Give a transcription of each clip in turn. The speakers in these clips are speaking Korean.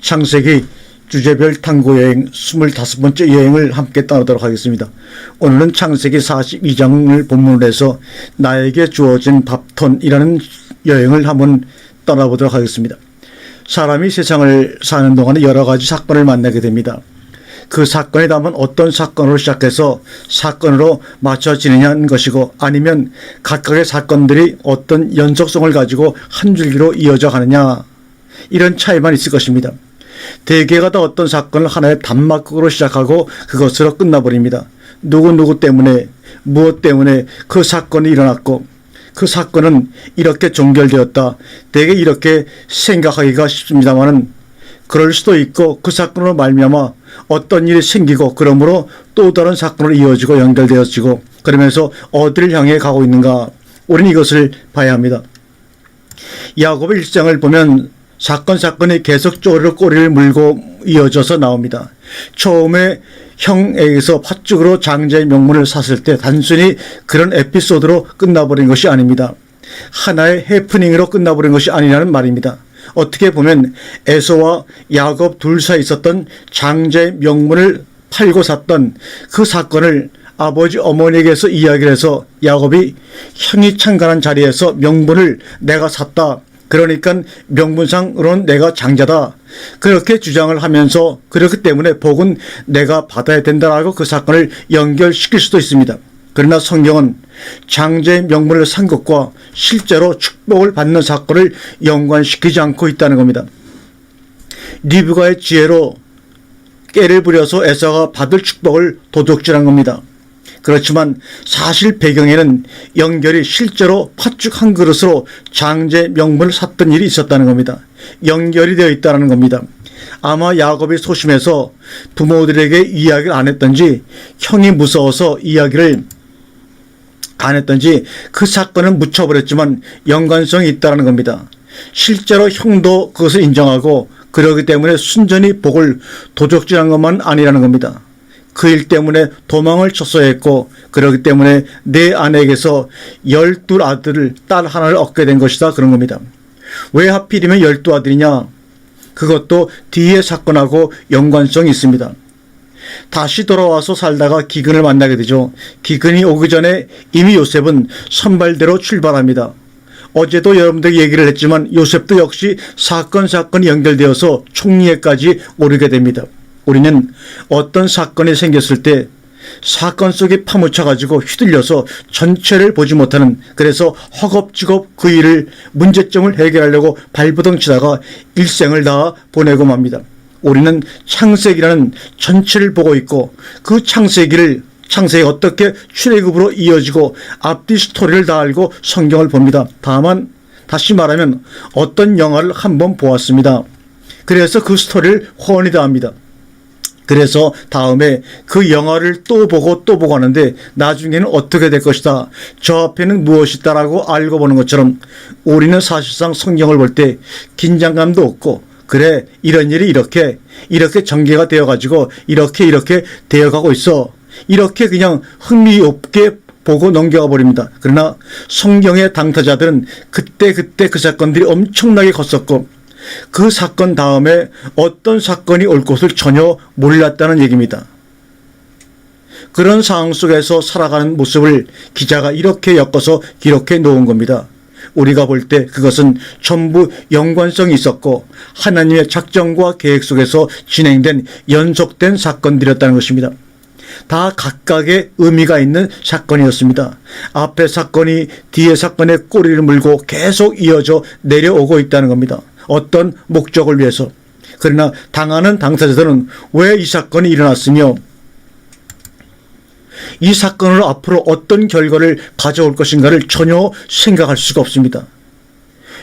창세기 주제별 탐구 여행 25번째 여행을 함께 떠나도록 하겠습니다. 오늘은 창세기 42장을 본문으로 해서 나에게 주어진 밥톤이라는 여행을 한번 떠나보도록 하겠습니다. 사람이 세상을 사는 동안에 여러 가지 사건을 만나게 됩니다. 그 사건이 다만 어떤 사건으로 시작해서 사건으로 맞춰지느냐는 것이고, 아니면 각각의 사건들이 어떤 연속성을 가지고 한 줄기로 이어져 가느냐, 이런 차이만 있을 것입니다. 대개가 다 어떤 사건을 하나의 단막극으로 시작하고 그것으로 끝나버립니다. 누구 때문에, 무엇 때문에 그 사건이 일어났고 그 사건은 이렇게 종결되었다, 대개 이렇게 생각하기가 쉽습니다만은, 그럴 수도 있고 그 사건으로 말미암아 어떤 일이 생기고 그러므로 또 다른 사건으로 이어지고 연결되어지고, 그러면서 어디를 향해 가고 있는가, 우리는 이것을 봐야 합니다. 야곱의 일생을 보면 사건이 계속 꼬리를 물고 이어져서 나옵니다. 처음에 형에게서 팥죽으로 장자의 명분을 샀을 때 단순히 그런 에피소드로 끝나버린 것이 아닙니다. 하나의 해프닝으로 끝나버린 것이 아니라는 말입니다. 어떻게 보면 에서와 야곱 둘 사이에 있었던 장자의 명분을 팔고 샀던 그 사건을 아버지 어머니에게서 이야기를 해서 야곱이 형이 창간한 자리에서 명분을 내가 샀다, 그러니까 명분상으로는 내가 장자다, 그렇게 주장을 하면서 그렇기 때문에 복은 내가 받아야 된다라고 그 사건을 연결시킬 수도 있습니다. 그러나 성경은 장자의 명분을 산 것과 실제로 축복을 받는 사건을 연관시키지 않고 있다는 겁니다. 리브가의 지혜로 깨를 부려서 에서가 받을 축복을 도둑질한 겁니다. 그렇지만 사실 배경에는 연결이 실제로 팥죽 한 그릇으로 장자의 명분을 샀던 일이 있었다는 겁니다. 연결이 되어 있다는 겁니다. 아마 야곱이 소심해서 부모들에게 이야기를 안 했던지, 형이 무서워서 이야기를 안 했던지 그 사건은 묻혀버렸지만 연관성이 있다는 겁니다. 실제로 형도 그것을 인정하고 그러기 때문에 순전히 복을 도적질한 것만 아니라는 겁니다. 그 일 때문에 도망을 쳤어야 했고, 그러기 때문에 내 아내에게서 12아들을 딸 하나를 얻게 된 것이다, 그런 겁니다. 왜 하필이면 12아들이냐? 그것도 뒤의 사건하고 연관성이 있습니다. 다시 돌아와서 살다가 기근을 만나게 되죠. 기근이 오기 전에 이미 요셉은 선발대로 출발합니다. 어제도 여러분들에게 얘기를 했지만 요셉도 역시 사건이 연결되어서 총리에까지 오르게 됩니다. 우리는 어떤 사건이 생겼을 때 사건 속에 파묻혀가지고 휘둘려서 전체를 보지 못하는, 그래서 허겁지겁 그 일을, 문제점을 해결하려고 발버둥 치다가 일생을 다 보내고 맙니다. 우리는 창세기라는 전체를 보고 있고 그 창세기 어떻게 출애굽으로 이어지고 앞뒤 스토리를 다 알고 성경을 봅니다. 다만 다시 말하면 어떤 영화를 한번 보았습니다. 그래서 그 스토리를 훤히 다 합니다. 그래서 다음에 그 영화를 또 보고 하는데 나중에는 어떻게 될 것이다, 저 앞에는 무엇이 있다라고 알고 보는 것처럼 우리는 사실상 성경을 볼 때 긴장감도 없고, 그래 이런 일이 이렇게 전개가 되어가지고 이렇게 되어가고 있어, 이렇게 그냥 흥미없게 보고 넘겨가 버립니다. 그러나 성경의 당사자들은 그때 그 사건들이 엄청나게 컸었고 그 사건 다음에 어떤 사건이 올 것을 전혀 몰랐다는 얘기입니다. 그런 상황 속에서 살아가는 모습을 기자가 이렇게 엮어서 기록해 놓은 겁니다. 우리가 볼 때 그것은 전부 연관성이 있었고 하나님의 작정과 계획 속에서 진행된 연속된 사건들이었다는 것입니다. 다 각각의 의미가 있는 사건이었습니다. 앞에 사건이 뒤에 사건의 꼬리를 물고 계속 이어져 내려오고 있다는 겁니다. 어떤 목적을 위해서. 그러나 당하는 당사자들은 왜 이 사건이 일어났으며 이 사건으로 앞으로 어떤 결과를 가져올 것인가를 전혀 생각할 수가 없습니다.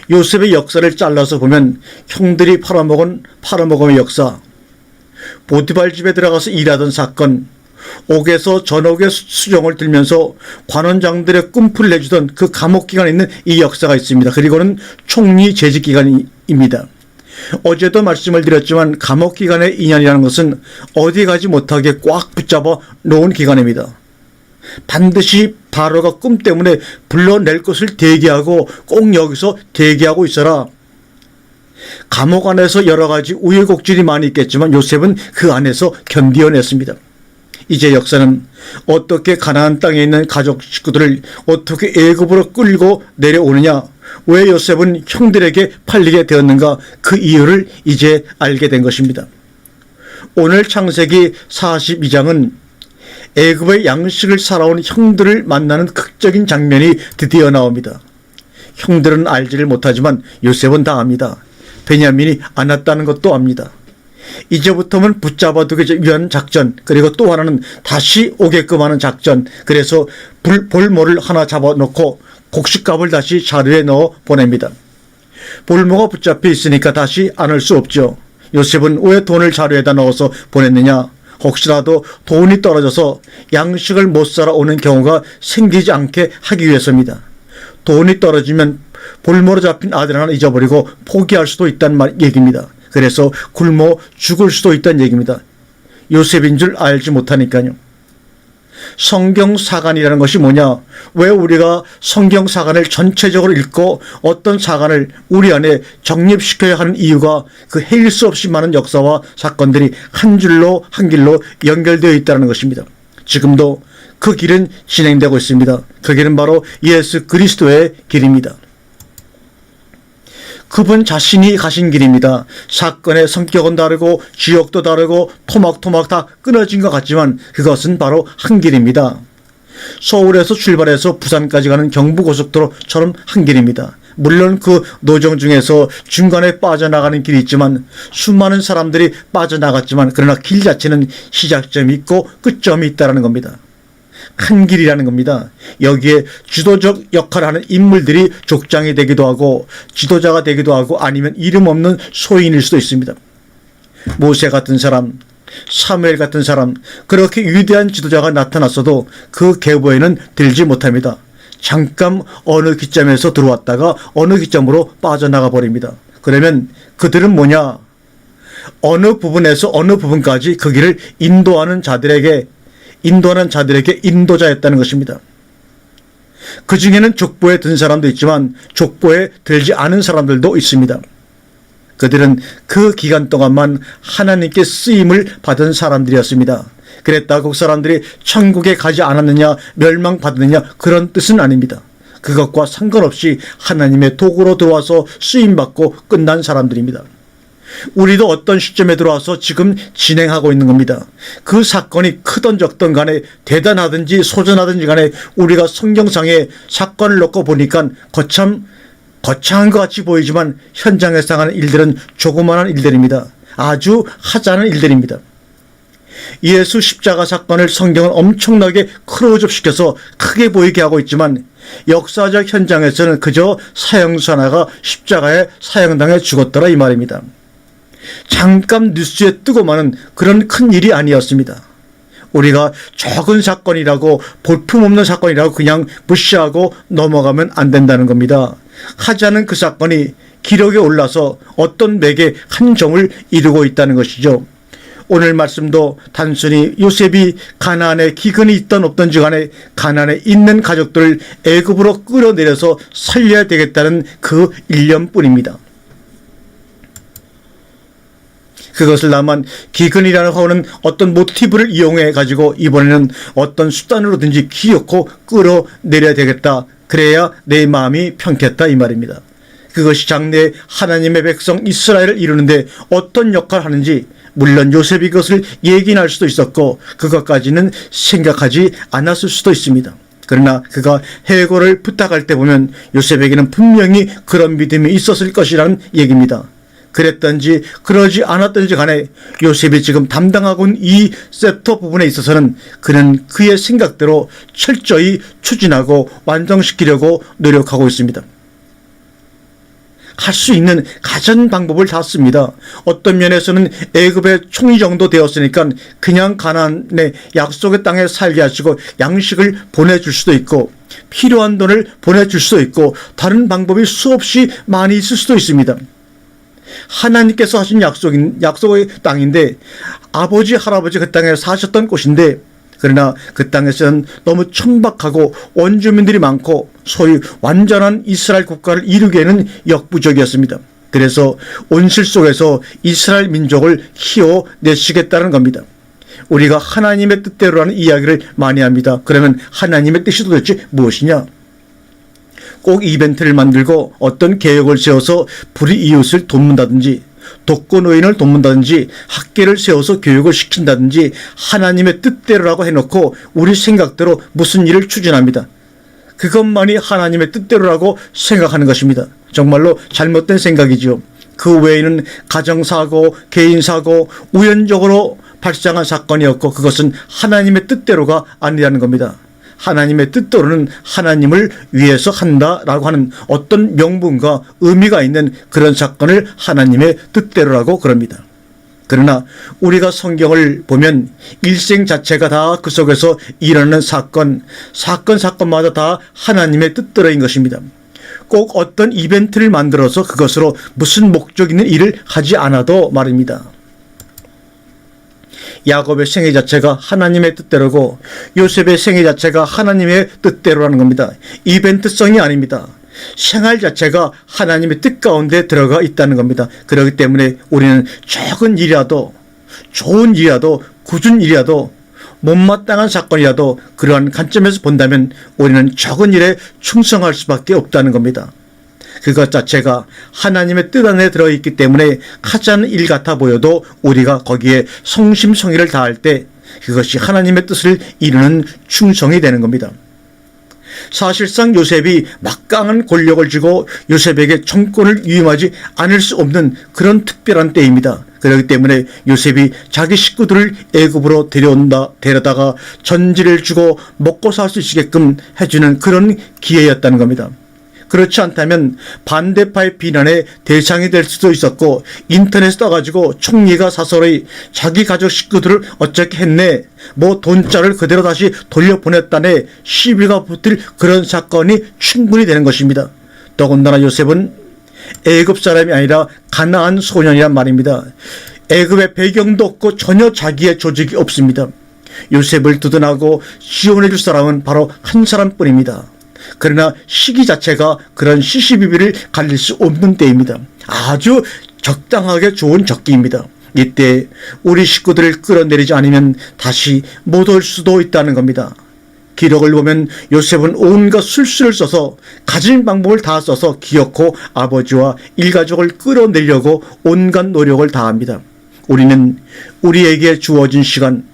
요셉의 역사를 잘라서 보면 형들이 팔아먹음의 역사, 보디발 집에 들어가서 일하던 사건, 옥에서 전옥의 수종을 들면서 관원장들의 꿈풀을 내주던 그 감옥기간에 있는 이 역사가 있습니다. 그리고는 총리 재직기간입니다. 어제도 말씀을 드렸지만 감옥기간의 인연이라는 것은 어디 가지 못하게 꽉 붙잡아 놓은 기간입니다. 반드시 바로가 꿈 때문에 불러낼 것을 대기하고 꼭 여기서 대기하고 있어라. 감옥 안에서 여러 가지 우여곡절이 많이 있겠지만 요셉은 그 안에서 견디어냈습니다. 이제 역사는 어떻게 가나안 땅에 있는 가족 식구들을 어떻게 애굽으로 끌고 내려오느냐, 왜 요셉은 형들에게 팔리게 되었는가, 그 이유를 이제 알게 된 것입니다. 오늘 창세기 42장은 애굽의 양식을 살아온 형들을 만나는 극적인 장면이 드디어 나옵니다. 형들은 알지를 못하지만 요셉은 다 압니다. 베냐민이 안 왔다는 것도 압니다. 이제부터는 붙잡아두기 위한 작전, 그리고 또 하나는 다시 오게끔 하는 작전. 그래서 볼모를 하나 잡아놓고 곡식값을 다시 자루에 넣어 보냅니다. 볼모가 붙잡혀 있으니까 다시 안 올 수 없죠. 요셉은 왜 돈을 자루에다 넣어서 보냈느냐? 혹시라도 돈이 떨어져서 양식을 못 사러 오는 경우가 생기지 않게 하기 위해서입니다. 돈이 떨어지면 볼모로 잡힌 아들 하나 잊어버리고 포기할 수도 있다는 얘기입니다. 그래서 굶어 죽을 수도 있다는 얘기입니다. 요셉인 줄 알지 못하니까요. 성경사관이라는 것이 뭐냐? 왜 우리가 성경사관을 전체적으로 읽고 어떤 사관을 우리 안에 정립시켜야 하는 이유가 그 헤일 수 없이 많은 역사와 사건들이 한 줄로 한 길로 연결되어 있다는 것입니다. 지금도 그 길은 진행되고 있습니다. 그 길은 바로 예수 그리스도의 길입니다. 그분 자신이 가신 길입니다. 사건의 성격은 다르고 지역도 다르고 토막토막 다 끊어진 것 같지만 그것은 바로 한 길입니다. 서울에서 출발해서 부산까지 가는 경부고속도로처럼 한 길입니다. 물론 그 노정 중에서 중간에 빠져나가는 길이 있지만 수많은 사람들이 빠져나갔지만 그러나 길 자체는 시작점이 있고 끝점이 있다는 겁니다. 한 길이라는 겁니다. 여기에 주도적 역할을 하는 인물들이 족장이 되기도 하고 지도자가 되기도 하고 아니면 이름 없는 소인일 수도 있습니다. 모세 같은 사람, 사무엘 같은 사람, 그렇게 위대한 지도자가 나타났어도 그 계보에는 들지 못합니다. 잠깐 어느 기점에서 들어왔다가 어느 기점으로 빠져나가 버립니다. 그러면 그들은 뭐냐? 어느 부분에서 어느 부분까지 그 길을 인도하는 자들에게 인도자였다는 것입니다. 그 중에는 족보에 든 사람도 있지만 족보에 들지 않은 사람들도 있습니다. 그들은 그 기간 동안만 하나님께 쓰임을 받은 사람들이었습니다. 그랬다고 그 사람들이 천국에 가지 않았느냐, 멸망받느냐, 그런 뜻은 아닙니다. 그것과 상관없이 하나님의 도구로 들어와서 쓰임받고 끝난 사람들입니다. 우리도 어떤 시점에 들어와서 지금 진행하고 있는 겁니다. 그 사건이 크든 적든 간에 대단하든지 소전하든지 간에 우리가 성경상의 사건을 놓고 보니까 거창한 것 같이 보이지만 현장에서 하는 일들은 조그마한 일들입니다. 아주 하찮은 일들입니다. 예수 십자가 사건을 성경은 엄청나게 클로즈업시켜서 크게 보이게 하고 있지만 역사적 현장에서는 그저 사형수 하나가 십자가에 사형당해 죽었더라 이 말입니다. 잠깐 뉴스에 뜨고 마는 그런 큰 일이 아니었습니다. 우리가 적은 사건이라고 볼품없는 사건이라고 그냥 무시하고 넘어가면 안 된다는 겁니다. 하지 않은 그 사건이 기록에 올라서 어떤 맥의 한 점을 이루고 있다는 것이죠. 오늘 말씀도 단순히 요셉이 가나안에 기근이 있던 없던지 간에 가나안에 있는 가족들을 애굽으로 끌어내려서 살려야 되겠다는 그 일념뿐입니다. 그것을 다만 기근이라는 화는 어떤 모티브를 이용해 가지고 이번에는 어떤 수단으로든지 기어코 끌어내려야 되겠다. 그래야 내 마음이 편겠다 이 말입니다. 그것이 장래 하나님의 백성 이스라엘을 이루는데 어떤 역할을 하는지 물론 요셉이 그것을 예견할 수도 있었고 그것까지는 생각하지 않았을 수도 있습니다. 그러나 그가 해고를 부탁할 때 보면 요셉에게는 분명히 그런 믿음이 있었을 것이라는 얘기입니다. 그랬던지 그러지 않았던지 간에 요셉이 지금 담당하고 있는 이 셉터 부분에 있어서는 그는 그의 생각대로 철저히 추진하고 완성시키려고 노력하고 있습니다. 할 수 있는 가전 방법을 다 씁니다. 어떤 면에서는 애굽의 총리 정도 되었으니까 그냥 가나안의 약속의 땅에 살게 하시고 양식을 보내줄 수도 있고 필요한 돈을 보내줄 수도 있고 다른 방법이 수없이 많이 있을 수도 있습니다. 하나님께서 하신 약속의 땅인데 아버지 할아버지 그 땅에 사셨던 곳인데 그러나 그 땅에서는 너무 천박하고 원주민들이 많고 소위 완전한 이스라엘 국가를 이루기에는 역부족이었습니다. 그래서 온실 속에서 이스라엘 민족을 키워내시겠다는 겁니다. 우리가 하나님의 뜻대로 하는 이야기를 많이 합니다. 그러면 하나님의 뜻이 도대체 무엇이냐? 꼭 이벤트를 만들고 어떤 계획을 세워서 불의 이웃을 돕는다든지, 독거노인을 돕는다든지, 학계를 세워서 교육을 시킨다든지 하나님의 뜻대로라고 해놓고 우리 생각대로 무슨 일을 추진합니다. 그것만이 하나님의 뜻대로라고 생각하는 것입니다. 정말로 잘못된 생각이지요. 그 외에는 가정사고, 개인사고, 우연적으로 발생한 사건이었고 그것은 하나님의 뜻대로가 아니라는 겁니다. 하나님의 뜻대로는 하나님을 위해서 한다라고 하는 어떤 명분과 의미가 있는 그런 사건을 하나님의 뜻대로라고 그럽니다. 그러나 우리가 성경을 보면 일생 자체가 다 그 속에서 일어나는 사건마다 다 하나님의 뜻대로인 것입니다. 꼭 어떤 이벤트를 만들어서 그것으로 무슨 목적 있는 일을 하지 않아도 말입니다. 야곱의 생애 자체가 하나님의 뜻대로고 요셉의 생애 자체가 하나님의 뜻대로라는 겁니다. 이벤트성이 아닙니다. 생활 자체가 하나님의 뜻 가운데 들어가 있다는 겁니다. 그렇기 때문에 우리는 작은 일이라도, 좋은 일이라도, 굳은 일이라도, 못마땅한 사건이라도 그러한 관점에서 본다면 우리는 작은 일에 충성할 수밖에 없다는 겁니다. 그것 자체가 하나님의 뜻 안에 들어있기 때문에 하찮은 일 같아 보여도 우리가 거기에 성심성의를 다할 때 그것이 하나님의 뜻을 이루는 충성이 되는 겁니다. 사실상 요셉이 막강한 권력을 쥐고 요셉에게 정권을 위임하지 않을 수 없는 그런 특별한 때입니다. 그렇기 때문에 요셉이 자기 식구들을 애굽으로 데려다가 전지를 주고 먹고 살 수 있게끔 해주는 그런 기회였다는 겁니다. 그렇지 않다면 반대파의 비난의 대상이 될 수도 있었고 인터넷에 떠가지고 총리가 사설의 자기 가족 식구들을 어떻게 했네, 뭐 돈자를 그대로 다시 돌려보냈다네 시비가 붙을 그런 사건이 충분히 되는 것입니다. 더군다나 요셉은 애굽 사람이 아니라 가나안 소년이란 말입니다. 애굽의 배경도 없고 전혀 자기의 조직이 없습니다. 요셉을 두둔하고 지원해 줄 사람은 바로 한 사람뿐입니다. 그러나 시기 자체가 그런 시시비비를 가릴 수 없는 때입니다. 아주 적당하게 좋은 적기입니다. 이때 우리 식구들을 끌어내리지 않으면 다시 못 올 수도 있다는 겁니다. 기록을 보면 요셉은 온갖 술수를 써서 가진 방법을 다 써서 기어코 아버지와 일가족을 끌어내려고 온갖 노력을 다합니다. 우리는 우리에게 주어진 시간,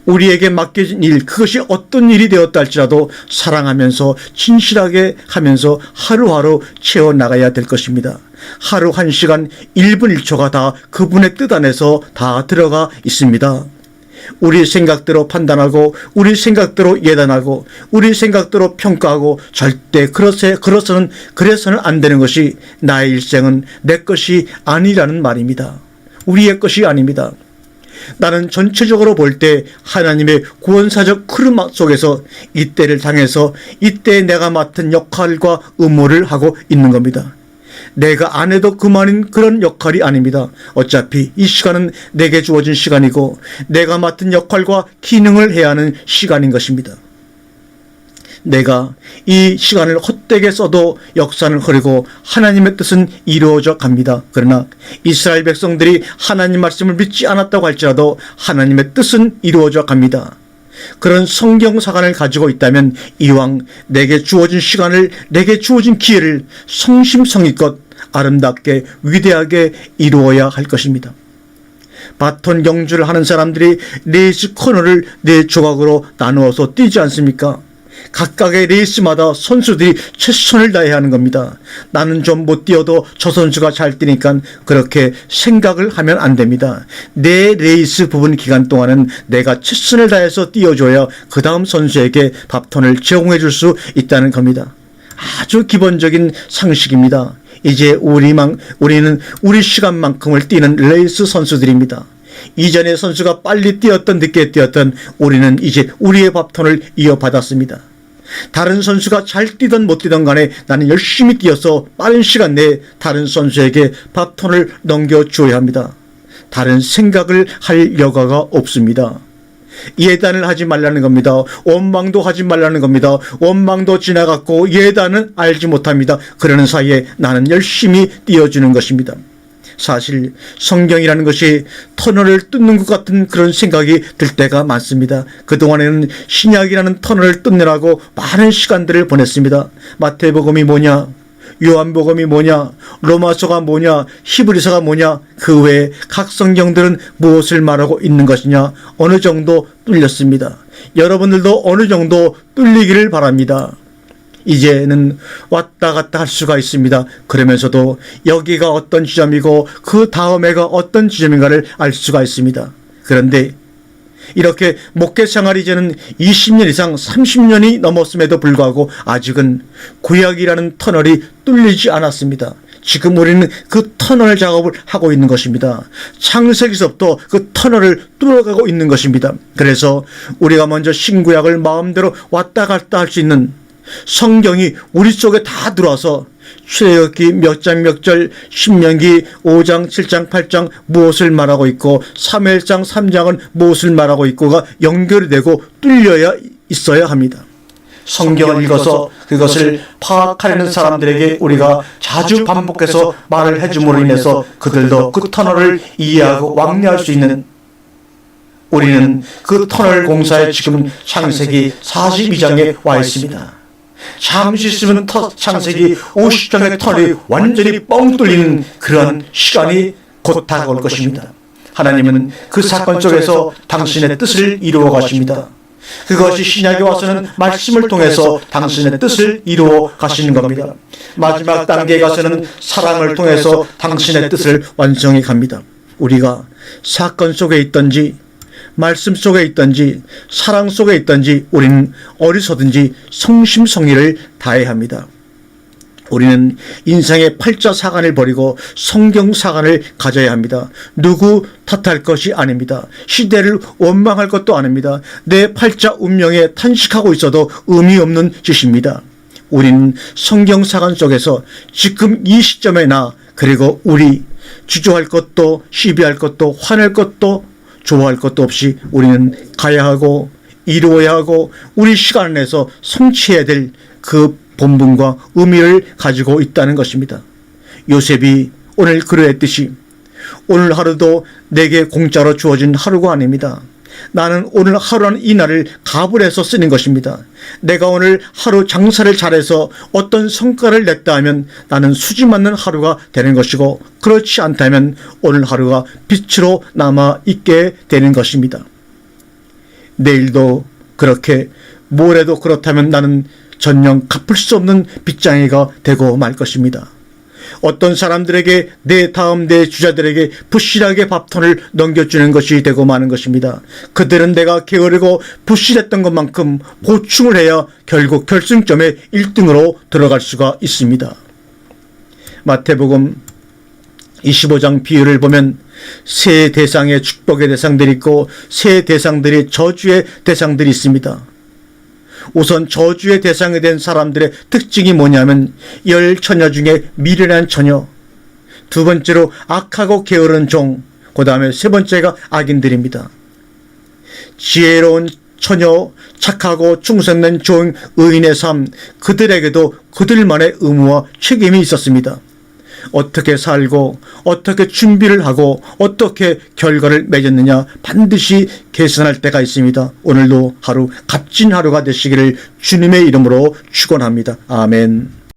우리에게 맡겨진 일, 그것이 어떤 일이 되었다 할지라도 사랑하면서 진실하게 하면서 하루하루 채워나가야 될 것입니다. 하루 1시간 1분 1초가 다 그분의 뜻 안에서 다 들어가 있습니다. 우리 생각대로 판단하고 우리 생각대로 예단하고 우리 생각대로 평가하고 절대 그래서는 안 되는 것이 나의 일생은 내 것이 아니라는 말입니다. 우리의 것이 아닙니다. 나는 전체적으로 볼 때 하나님의 구원사적 흐름 속에서 이때를 당해서 이때 내가 맡은 역할과 의무를 하고 있는 겁니다. 내가 안 해도 그만인 그런 역할이 아닙니다. 어차피 이 시간은 내게 주어진 시간이고 내가 맡은 역할과 기능을 해야 하는 시간인 것입니다. 내가 이 시간을 헛되게 써도 역사는 흐르고 하나님의 뜻은 이루어져 갑니다. 그러나 이스라엘 백성들이 하나님 말씀을 믿지 않았다고 할지라도 하나님의 뜻은 이루어져 갑니다. 그런 성경사관을 가지고 있다면 이왕 내게 주어진 시간을, 내게 주어진 기회를 성심성의껏 아름답게 위대하게 이루어야 할 것입니다. 바톤 경주를 하는 사람들이 레이스 코너를 4조각으로 나누어서 뛰지 않습니까? 각각의 레이스마다 선수들이 최선을 다해야 하는 겁니다. 나는 좀 못 뛰어도 저 선수가 잘 뛰니까 그렇게 생각을 하면 안 됩니다. 내 레이스 부분 기간 동안은 내가 최선을 다해서 뛰어줘야 그 다음 선수에게 바톤을 제공해 줄 수 있다는 겁니다. 아주 기본적인 상식입니다. 이제 우리는 우리 시간만큼을 뛰는 레이스 선수들입니다. 이전의 선수가 빨리 뛰었던 늦게 뛰었던 우리는 이제 우리의 바톤을 이어받았습니다. 다른 선수가 잘 뛰든 못 뛰든 간에 나는 열심히 뛰어서 빠른 시간 내에 다른 선수에게 바톤을 넘겨줘야 합니다. 다른 생각을 할 여가가 없습니다. 예단을 하지 말라는 겁니다. 원망도 하지 말라는 겁니다. 원망도 지나갔고 예단은 알지 못합니다. 그러는 사이에 나는 열심히 뛰어주는 것입니다. 사실 성경이라는 것이 터널을 뚫는 것 같은 그런 생각이 들 때가 많습니다. 그동안에는 신약이라는 터널을 뚫느라고 많은 시간들을 보냈습니다. 마태복음이 뭐냐, 요한복음이 뭐냐, 로마서가 뭐냐, 히브리서가 뭐냐, 그 외에 각 성경들은 무엇을 말하고 있는 것이냐, 어느 정도 뚫렸습니다. 여러분들도 어느 정도 뚫리기를 바랍니다. 이제는 왔다 갔다 할 수가 있습니다. 그러면서도 여기가 어떤 지점이고 그 다음에가 어떤 지점인가를 알 수가 있습니다. 그런데 이렇게 목회 생활이 이제는 20년 이상 30년이 넘었음에도 불구하고 아직은 구약이라는 터널이 뚫리지 않았습니다. 지금 우리는 그 터널 작업을 하고 있는 것입니다. 창세기서부터 그 터널을 뚫어가고 있는 것입니다. 그래서 우리가 먼저 신구약을 마음대로 왔다 갔다 할 수 있는 성경이 우리 속에 다 들어와서 출애굽기 몇 장 몇 절, 신명기 5장 7장 8장 무엇을 말하고 있고 사무엘상 3장은 무엇을 말하고 있고가 연결이 되고 뚫려야 있어야 합니다. 성경을 읽어서 그것을 파악하려는 사람들에게 우리가 자주 반복해서 말을 해줌으로 인해서 그들도 그 터널을 이해하고 왕래할 수 있는, 우리는 그 터널 공사에 지금 창세기 42장에 와 있습니다. 잠시 있으면 창세기 50장의 터널이 완전히 뻥 뚫리는 그런 시간이 곧 다가올 것입니다. 하나님은 그 사건 속에서 당신의 뜻을 이루어 가십니다. 그것이 신약에 와서는 말씀을 통해서 당신의 뜻을 이루어 가시는 겁니다. 마지막 단계에 가서는 사랑을 통해서 당신의 뜻을 완성해 갑니다. 우리가 사건 속에 있든지 말씀 속에 있든지 사랑 속에 있든지 우리는 어디서든지 성심성의를 다해야 합니다. 우리는 인생의 팔자사관을 버리고 성경사관을 가져야 합니다. 누구 탓할 것이 아닙니다. 시대를 원망할 것도 아닙니다. 내 팔자 운명에 탄식하고 있어도 의미 없는 짓입니다. 우리는 성경사관 속에서 지금 이 시점에 나, 그리고 우리 주저할 것도 시비할 것도 화낼 것도 좋아할 것도 없이 우리는 가야 하고 이루어야 하고 우리 시간을 내서 성취해야 될 그 본분과 의미를 가지고 있다는 것입니다. 요셉이 오늘 그러했듯이 오늘 하루도 내게 공짜로 주어진 하루가 아닙니다. 나는 오늘 하루라는 이 날을 값을 해서 쓰는 것입니다. 내가 오늘 하루 장사를 잘해서 어떤 성과를 냈다 하면 나는 수지 맞는 하루가 되는 것이고, 그렇지 않다면 오늘 하루가 빛으로 남아있게 되는 것입니다. 내일도 그렇게, 모레도 그렇다면 나는 전녕 갚을 수 없는 빚장이가 되고 말 것입니다. 어떤 사람들에게 내 다음 내 주자들에게 부실하게 밥통을 넘겨주는 것이 되고 마는 것입니다. 그들은 내가 게으르고 부실했던 것만큼 보충을 해야 결국 결승점에 1등으로 들어갈 수가 있습니다. 마태복음 25장 비유를 보면 세 대상의 축복의 대상들이 있고 세 대상들이 저주의 대상들이 있습니다. 우선 저주의 대상이 된 사람들의 특징이 뭐냐면 열 처녀 중에 미련한 처녀, 두 번째로 악하고 게으른 종, 그 다음에 세 번째가 악인들입니다. 지혜로운 처녀, 착하고 충성된 종, 의인의 삶, 그들에게도 그들만의 의무와 책임이 있었습니다. 어떻게 살고 어떻게 준비를 하고 어떻게 결과를 맺었느냐 반드시 계산할 때가 있습니다. 오늘도 하루 값진 하루가 되시기를 주님의 이름으로 축원합니다. 아멘.